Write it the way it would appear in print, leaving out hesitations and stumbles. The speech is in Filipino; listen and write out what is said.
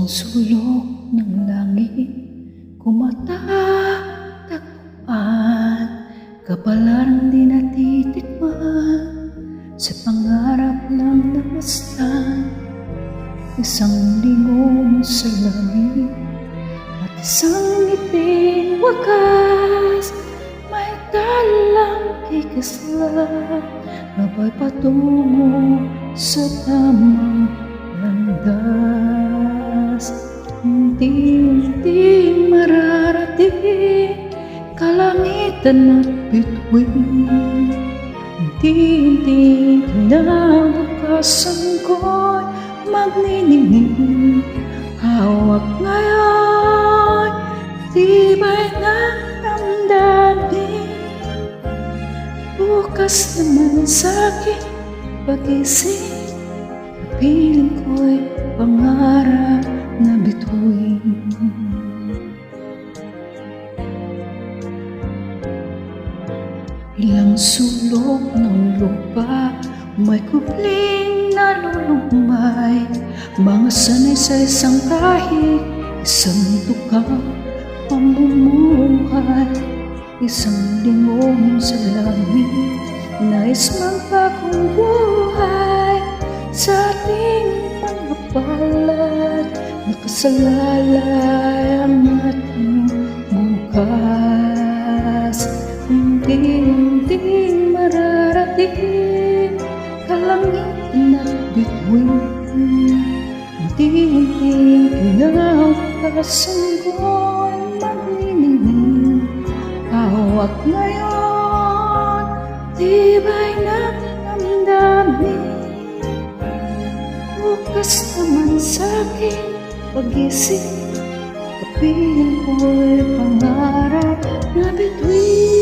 Sa sulok ng langit kumatatagpuan, kapalaran di natitikman, sa pangarap lang namastan. Isang lingon sa langit at isang ngiting wakas, may talang kikasla, gabay patungo sa tamang landas. Unti-unting mararating kalangitan at bituin, unti-unting kinabukasan ko'y magniningning. Hawak ngayon, tibay ng damdamin, bukas naman sa'kin pag-isip, kapiling ko'y pangarap na bituin. Ilang sulok ng lupa may kubling nalulumay, mga sanay sa isang kahig, isang tukang pamumuhay. Isang lingon sa langit, nais magpakong buhay sa ating mga palad. Nakasalalay ang ating bukas, unti-unting mararating kalangitan at bituin, unti-unting kinabukasan ko'y magniningning. Hawak ngayon, tibay ng damdamin, bukas naman sa'kin pag-isip, kapiling ko'y pangarap na bituin.